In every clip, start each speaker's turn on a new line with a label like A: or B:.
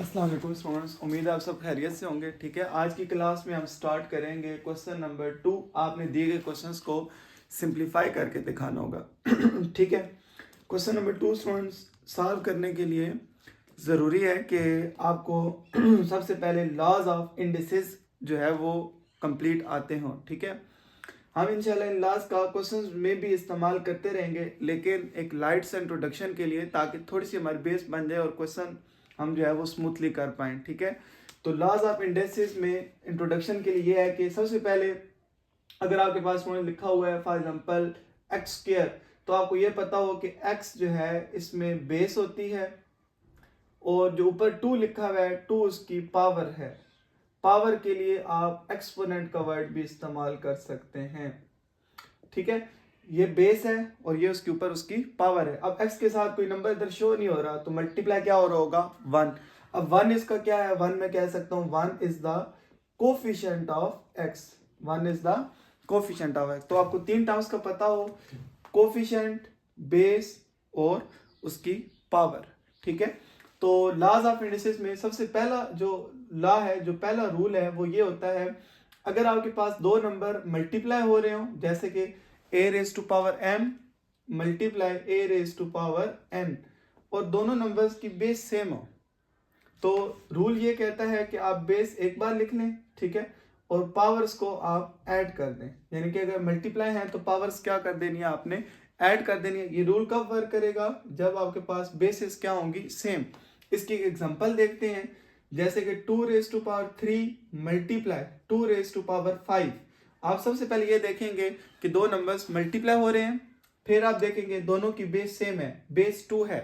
A: अस्सलाम वालेकुम स्टूडेंट्स, उम्मीद है आप सब खैरियत से होंगे। ठीक है, आज की क्लास में हम स्टार्ट करेंगे क्वेश्चन नंबर 2। आपने दिए गए क्वेश्चंस को सिंप्लीफाई करके दिखाना होगा। ठीक है, क्वेश्चन नंबर 2 स्टूडेंट्स सॉल्व करने के लिए ज़रूरी है कि आपको सबसे पहले लॉज ऑफ इंडिसेस जो है वो कंप्लीट आते हों। ठीक है, हम इंशाल्लाह इन लॉज का क्वेश्चंस में भी इस्तेमाल करते रहेंगे, लेकिन एक लाइट सा इंट्रोडक्शन के लिए, ताकि थोड़ी सी हमारी बेस बन जाए और क्वेश्चन हम जो है वो स्मूथली कर पाएँ। ठीक है, तो लॉज ऑफ इंडेक्सेस में इंट्रोडक्शन के लिए ये है कि सबसे पहले अगर आपके पास में लिखा हुआ है फॉर एग्जांपल एक्स स्क्वायर, तो आपको ये पता हो कि एक्स जो है इसमें बेस होती है और जो ऊपर 2 लिखा हुआ है 2 उसकी पावर है। पावर के लिए आप एक्सपोनेंट का वर्ड भी इस्तेमाल कर सकते हैं। ठीक है, ये बेस है और ये उसके ऊपर उसकी पावर है। अब x के साथ कोई नंबर इधर शो नहीं हो रहा, तो मल्टीप्लाई क्या हो रहा होगा 1। अब 1 इसका क्या है, 1 मैं कह सकता हूँ 1 is the coefficient of x। 1 is the coefficient of x। तो आपको 3 टर्म्स का पता हो, कोफिशिएंट, बेस और उसकी पावर। ठीक है, तो लॉज ऑफ इंडिसेस में सबसे पहला जो लॉ है, जो पहला रूल है वो ये होता है, अगर आपके पास दो नंबर मल्टीप्लाई हो रहे हो, जैसे कि a raise to power m multiply a raise to power n, और दोनों नंबर्स की बेस सेम हो, तो रूल ये कहता है कि आप बेस एक बार लिख लें। ठीक है, और पावर्स को आप ऐड कर दें, यानी कि अगर मल्टीप्लाई है तो पावर्स क्या कर देनी है आपने, ऐड कर देनी है। ये रूल कब वर्क करेगा, जब आपके पास बेसिस क्या होंगी, सेम। इसकी एग्जांपल देखते हैं, जैसे कि 2 raise to power 3 multiply 2 raise to power 5। आप सबसे पहले ये देखेंगे कि दो नंबर्स मल्टीप्लाई हो रहे हैं, फिर आप देखेंगे दोनों की बेस सेम है, बेस 2 है,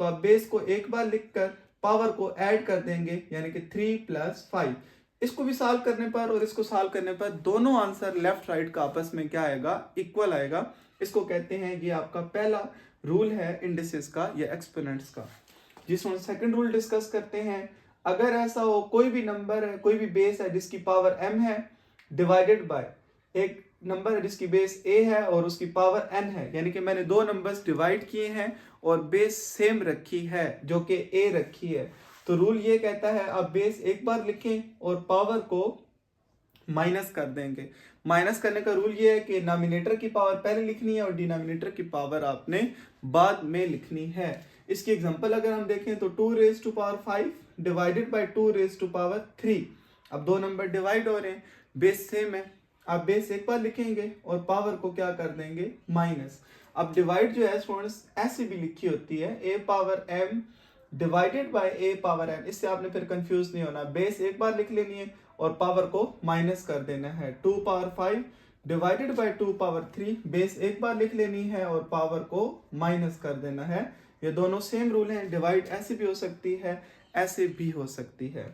A: तो आप बेस को एक बार लिखकर पावर को ऐड कर देंगे, यानी कि 3 + 5। इसको भी सॉल्व करने पर और इसको सॉल्व करने पर दोनों आंसर लेफ्ट राइट का आपस में क्या आएगा, इक्वल आएगा। इसको कहते हैं, ये आपका पहला रूल है इंडिसेस का या एक्सपोनेंट्स का। जिसमें सेकंड रूल डिस्कस करते हैं, अगर ऐसा हो कोई भी नंबर है, कोई भी बेस है जिसकी पावर m है, डिवाइडेड बाय एक नंबर है जिसकी बेस a है और उसकी पावर n है, यानी कि मैंने दो नंबर्स डिवाइड किए हैं और बेस सेम रखी है जो कि a रखी है, तो रूल ये कहता है आप बेस एक बार लिखें और पावर को माइनस कर देंगे। माइनस करने का रूल ये है कि नॉमिनेटर की पावर पहले लिखनी है और डिनोमिनेटर की पावर आपने बाद में लिखनी है। इसकी एग्जांपल अगर हम देखें तो 2 raise to power 5 divided by 2 raise to power 3। अब दो नंबर डिवाइड हो रहे हैं, बेस सेम है, आप बेस एक बार लिखेंगे और पावर को क्या कर देंगे, माइनस। अब डिवाइड जो है स्टूडेंट्स ऐसे भी लिखी होती है, a power m divided by a power n। इससे आपने फिर कंफ्यूज नहीं होना, बेस एक बार लिख लेनी है और पावर को माइनस कर देना है। 2 power 5 divided by 2 power 3, base एक बार लिख लेनी है और पावर को माइनस कर देना है। ये दोनों सेम रूल हैं, डिवाइड ऐसे भी हो सकती है, ऐसे भी हो सकती है।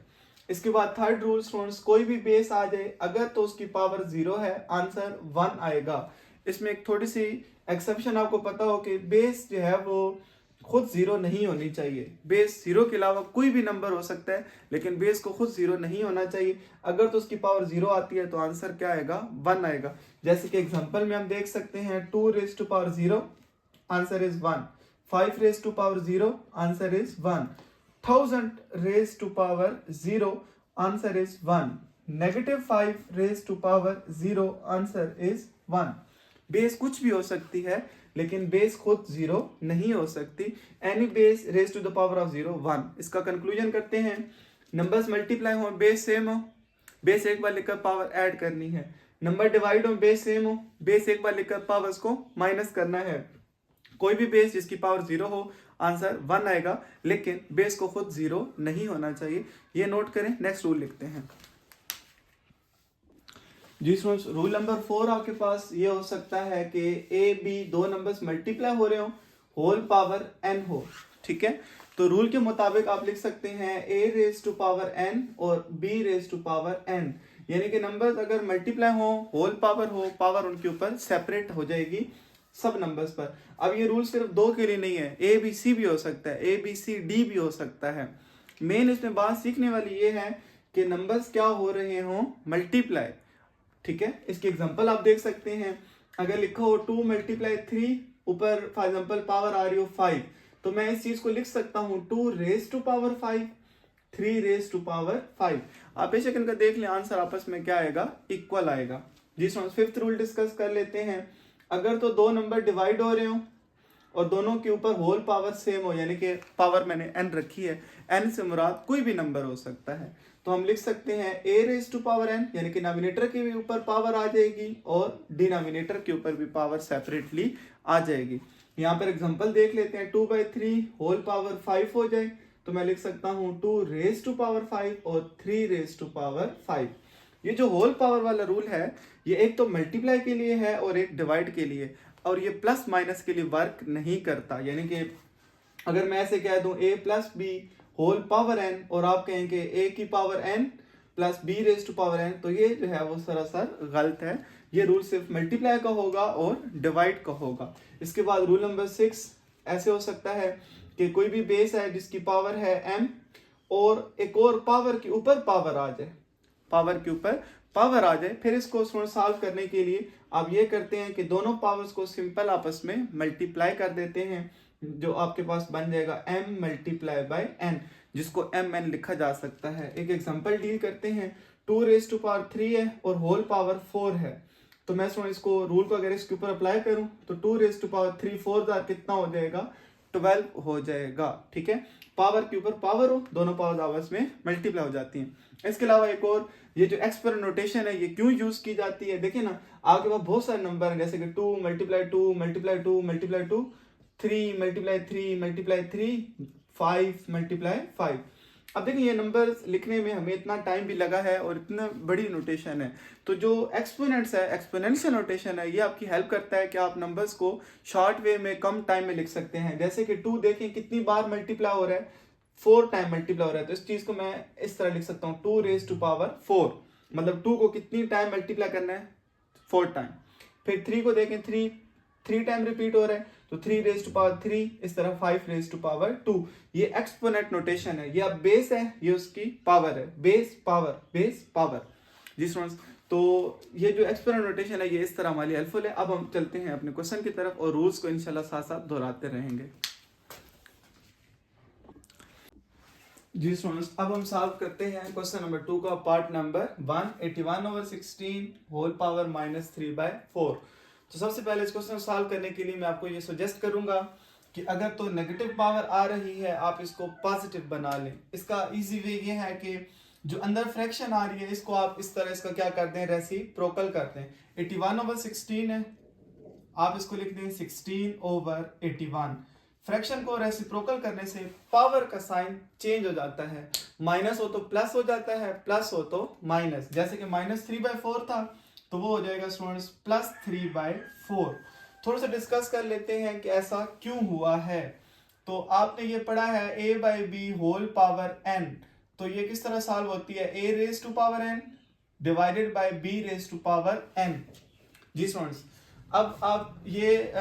A: इसके बाद थर्ड रूल स्टूडेंट्स, कोई भी बेस आ जाए अगर तो उसकी पावर 0 है, आंसर 1 आएगा। इसमें एक थोड़ी सी एक्सेप्शन आपको पता हो कि बेस जो है वो खुद 0 नहीं होनी चाहिए। बेस 0 के अलावा कोई भी नंबर हो सकता है, लेकिन बेस को खुद 0 नहीं होना चाहिए। अगर तो उसकी पावर 0 आती है तो आंसर क्या आएगा, 1 आएगा। जैसे कि एग्जांपल में हम देख सकते हैं, 2 raise to power 0 answer is 1, 5 raise to power 0 answer is 1, 1000 raise to power 0 answer is 1, -5 raise to power 0 answer is 1। Base कुछ भी हो सकती है, लेकिन बेस खुद 0 नहीं हो सकती। Any base raise to the power of 0 1। इसका कंक्लूजन करते हैं, नंबर्स मल्टीप्लाई हो, बेस सेम हो, बेस एक बार लिखकर पावर ऐड करनी है। नंबर डिवाइड हो, बेस सेम हो, बेस एक बार लिखकर पावर्स को माइनस करना है। कोई भी बेस जिसकी पावर 0 हो, आंसर 1 आएगा, लेकिन बेस को खुद 0 नहीं होना चाहिए। ये नोट करें। नेक्स्ट रूल लिखते हैं जी स्टूडेंट्स, रूल नंबर 4 आपके पास ये हो सकता है कि ए बी दो नंबर्स मल्टीप्लाई हो रहे हो, होल पावर n हो। ठीक है, तो रूल के मुताबिक आप लिख सकते हैं a raise to power n और b raise to power n, यानी कि नंबर्स अगर मल्टीप्लाई हो, होल पावर हो, पावर उनके ऊपर सेपरेट हो जाएगी सब नंबर्स पर। अब ये रूल सिर्फ दो के लिए नहीं है, a b c भी हो सकता है, a b c d भी हो सकता है। मेन इसमें बात सीखने वाली ये है कि नंबर्स क्या हो रहे हो, मल्टीप्लाई। ठीक है, इसकी एग्जांपल आप देख सकते हैं, अगर लिखा हो 2 × 3, ऊपर फॉर एग्जांपल पावर आ रही हो 5, तो मैं इस चीज को लिख सकता हूं 2 raise to power 5, 3 raise to power 5। आप बेशक इनका देख लें, आंसर आपस में क्या आएगा, इक्वल आएगा। जी स्टूडेंट्स, फिफ्थ रूल डिस्कस कर लेते हैं। अगर तो दो नंबर डिवाइड हो रहे हो और दोनों के ऊपर होल पावर सेम हो, यानी कि पावर मैंने n रखी है, n से मुराद कोई भी नंबर हो सकता है, तो हम लिख सकते हैं a raise to power n, यानी कि डिनोमिनेटर के ऊपर पावर आ जाएगी और डिनोमिनेटर के ऊपर भी पावर सेपरेटली आ जाएगी। यहाँ पर एग्जांपल देख लेते हैं, 2/3 होल पावर 5 हो जाए तो मैं लिख सकता हूँ 2 रेज टू पावर 5 और 3 रेज टू पावर 5। ये जो होल पावर वाला रूल है ये एक तो मल्टीप्लाई के लिए है और एक डिवाइड के लिए, और ये प्लस माइनस के लिए वर्क नहीं करता। यानी कि अगर मैं ऐसे कह दूं a plus b whole power n और आप कहेंगे a की power n plus b raise to power n, तो ये जो है वो सरासर गलत है। ये रूल सिर्फ मल्टीप्लाई का होगा और डिवाइड का होगा। इसके बाद रूल नंबर 6 ऐसे हो सकता है कि कोई भी बेस है जिसकी पावर है m और एक और पावर के ऊपर पावर आ जाए, पावर के ऊपर पावर आ जाए, फिर इसको सॉल्व करने के लिए आप ये करते हैं कि दोनों पावर्स को सिंपल आपस में मल्टीप्लाई कर देते हैं, जो आपके पास बन जाएगा m मल्टीप्लाई बाय n, जिसको mn लिखा जा सकता है। एक एग्जांपल डील करते हैं, 2 रेज टू पावर 3 है और होल पावर 4 है, तो मैं इसको रूल को अगर इसके ऊपर अप्लाई करूं तो 2 रेज टू पावर 3 4 कितना हो जाएगा, 12 हो जाएगा। ठीक है, पावर के ऊपर पावर हो, दोनों पावर आपस में मल्टीप्लाई हो जाती हैं। इसके अलावा एक और, ये जो एक्सपोनेंट नोटेशन है ये क्यों यूज की जाती है, देखिए ना आपके पास बहुत सारे नंबर हैं, जैसे कि 2 multiply 2 multiply 2 multiply 2, 3 multiply 3 multiply 3, 5 multiply 5। अब देखिए ये नंबर्स लिखने में हमें इतना टाइम भी लगा है और इतना बड़ी नोटेशन है, तो जो एक्सपोनेंट्स है, एक्सपोनेंशियल नोटेशन है, ये आपकी हेल्प करता है कि आप नंबर्स को शॉर्ट वे में कम टाइम में लिख सकते हैं। जैसे कि 2 देखें कितनी बार मल्टीप्लाई हो रहा है, 4 टाइम मल्टीप्लाई हो रहा है, तो इस चीज को मैं इस तरह लिख सकता हूँ 2 रेज टू पावर 4, मतलब 2 को कितनी टाइम मल्टीप्लाई करना है, 4 टाइम। फिर 3 को देखें, 3 टाइम रिपीट हो रहा है, तो 3 रेज टू पावर 3, इस तरह 5 रेज टू पावर 2। ये एक्सपोनेंट नोटेशन है, ये अब बेस है, ये उसकी पावर है, बेस पावर, बेस पावर। जी स्टूडेंट्स, तो ये जो एक्सपोनेंट नोटेशन है ये इस तरह हमारी हेल्पफुल है। अब हम चलते हैं अपने क्वेश्चन की तरफ और रूल्स को इंशाल्लाह साथ साथ दोहराते रहेंगे। जी स्टूडेंट्स, अब हम सॉल्व करते हैं क्वेश्चन नंबर 2 का पार्ट नंबर 1, 81/16 होल पावर -3/4। तो सबसे पहले इस क्वेश्चन को सॉल्व करने के लिए मैं आपको ये सजेस्ट करूंगा कि अगर तो नेगेटिव पावर आ रही है आप इसको पॉजिटिव बना लें। इसका इजी वे ये है कि जो अंदर फ्रैक्शन आ रही है इसको आप इस तरह इसका क्या कर दें, रेसिप्रोकल करते हैं। 81/16 है, आप इसको लिख दें 16/81। फ्रैक्शन को रेसिप्रोकल करने से पावर का साइन चेंज हो जाता है, माइनस हो तो प्लस हो जाता है, प्लस हो तो माइनस। जैसे कि -3/4 था तो वो हो जाएगा स्टूडेंट्स +3/4। थोड़ा सा डिस्कस कर लेते हैं कि ऐसा क्यों हुआ है। तो आपने ये पढ़ा है a/b होल पावर n, तो ये किस तरह सॉल्व होती है, a raise to power n divided by b raise to power n। जी स्टूडेंट्स, अब आप ये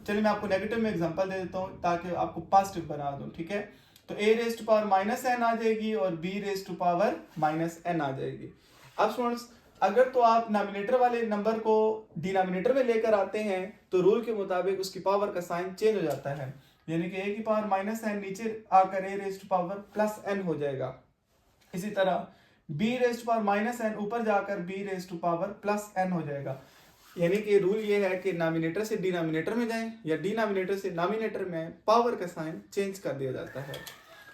A: चलिए मैं आपको नेगेटिव में एग्जांपल दे देता हूँ ताकि आपको पॉजिटिव बना दूं। ठीक है, तो a raise to power -n आ जाएगी और b raise to power -n आ जाएगी। अब स्टूडेंट्स, अगर तो आप नॉमिनेटर वाले नंबर को डिनोमिनेटर में लेकर आते हैं तो रूल के मुताबिक उसकी पावर का साइन चेंज हो जाता है, यानी कि a की पावर -n नीचे आकर a raise to power +n हो जाएगा। इसी तरह b raise to power -n ऊपर जाकर b raise to power +n हो जाएगा। यानी कि रूल ये है कि नॉमिनेटर से डिनोमिनेटर में जाएं या डिनोमिनेटर से नॉमिनेटर में, पावर का साइन चेंज कर दिया जाता है।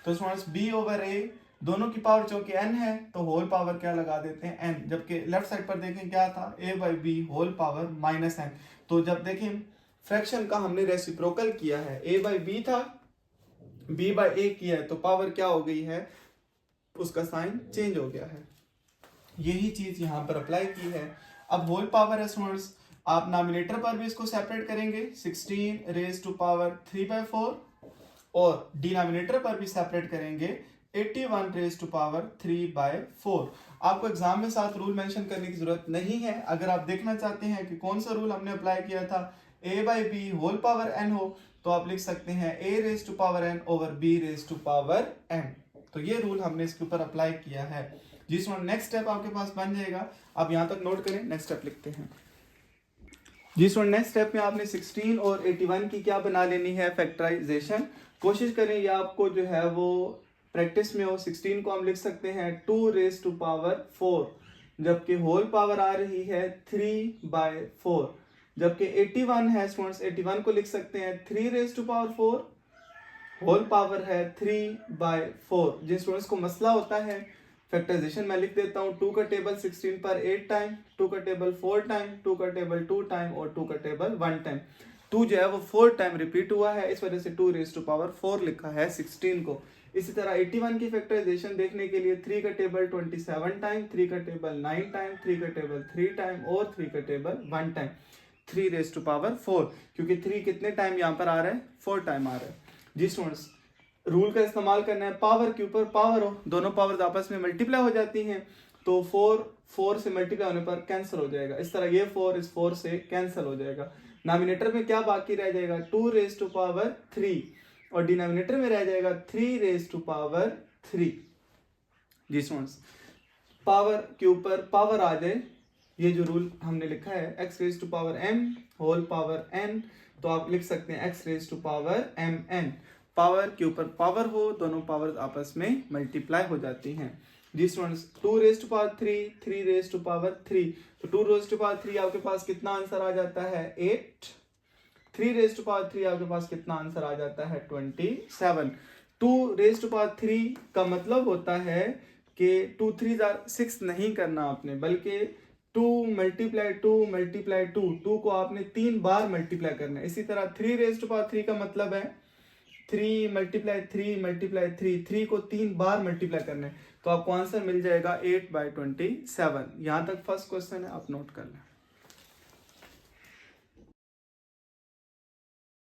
A: तो स्टूडेंट्स b/a दोनों की पावर चूंकि n है तो होल पावर क्या लगा देते हैं n, जबकि लेफ्ट साइड पर देखें क्या था a/b होल पावर -n। तो जब देखें फ्रैक्शन का हमने रेसिप्रोकल किया है, a/b था, b/a किया है, तो पावर क्या हो गई है, उसका साइन चेंज हो गया है। यही चीज यहाँ पर अप्लाई की है। अब होल पावर है स्टूडेंट्स, आप नॉमिनेटर पर भी इसको सेपरेट करेंगे 16 रेज टू पावर 3/4 और डिनोमिनेटर पर भी सेपरेट करेंगे 81 रेज टू पावर 3/4। आपको एग्जाम में साथ रूल मेंशन करने की जरूरत नहीं है। अगर आप देखना चाहते हैं कि कौन सा रूल हमने अप्लाई किया था, a/b होल पावर n हो, तो आप लिख सकते हैं a raise to power n over b raise to power n। तो ये रूल हमने इसके ऊपर अप्लाई किया है। जिस नेक्स्ट स्टेप आपके पास बन जाएगा, आप यहाँ तक नोट करें, नेक्स्ट स्टेप लिखते हैं। जिस नेक्स्ट स्टेप में आपने 16 और 81 की क्या बना लेनी है, फैक्टराइजेशन। कोशिश करें या आपको जो है वो प्रैक्टिस में हो 16 को हम लिख सकते हैं 2⁴, जबकि होल पावर आ रही है 3/4। जबकि 81 है स्टूडेंट्स, 81 को लिख सकते हैं 3⁴, होल पावर है 3/4। जिन स्टूडेंट्स को मसला होता है फैक्टराइजेशन मैं लिख देता हूँ, 2 का टेबल 16 पर 8 टाइम, 2 का टेबल 4 टाइम, 2 का टेबल 2 टाइम और 2 का टेबल 1 टाइम। 2 जो है वो 4 टाइम रिपीट हुआ है, इस वजह से 2⁴ लिखा है 16 को। इसी तरह 81 की फैक्टराइजेशन देखने के लिए 3 का टेबल 27 टाइम, 3 का टेबल 9 टाइम, 3 का टेबल 3 टाइम और 3 का टेबल 1 टाइम, 3⁴, क्योंकि 3 कितने टाइम यहाँ पर आ रहा है, 4 टाइम आ रहा है। जी स्टूडेंट्स, रूल का इस्तेमाल करना है, पावर के ऊपर पावर हो, दोनों पावर्स आपस में मल्टीप्लाई हो जाती हैं, तो 4 से मल्टीप्लाई होने पर कैंसिल हो जाएगा। इस तरह ये 4 इस 4 से कैंसिल हो जाएगा। नॉमिनेटर में क्या बाकी रह जाएगा, 2⁵ और डिनोमिनेटर में रह जाएगा 3⁵। जी स्टूडेंट्स, पावर के ऊपर पावर आ जाए, ये जो रूल हमने लिखा है x⁴m होल पावर n, तो आप लिख सकते हैं x⁴mn। पावर के ऊपर पावर हो, दोनों पावर्स आपस में मल्टीप्लाई हो जाती हैं। जी स्टूडेंट्स, 2⁵3, 3⁵3, तो 2⁵3 आपके पास कितना आंसर आ जाता है 8, 3⁵3 आपके पास कितना आंसर आ जाता है 27। 2⁵3 का मतलब होता है कि 2 3 6 नहीं करना आपने, बल्कि 2 × 2 को आपने 3 बार मल्टीप्लाई करना है। इसी तरह 3⁵3 का मतलब है 3 × 3 को 3 बार मल्टीप्लाई करना है, तो आपको आंसर मिल जाएगा 8/27। यहाँ तक फर्स्ट क्वेश्चन है, आप नोट कर लें।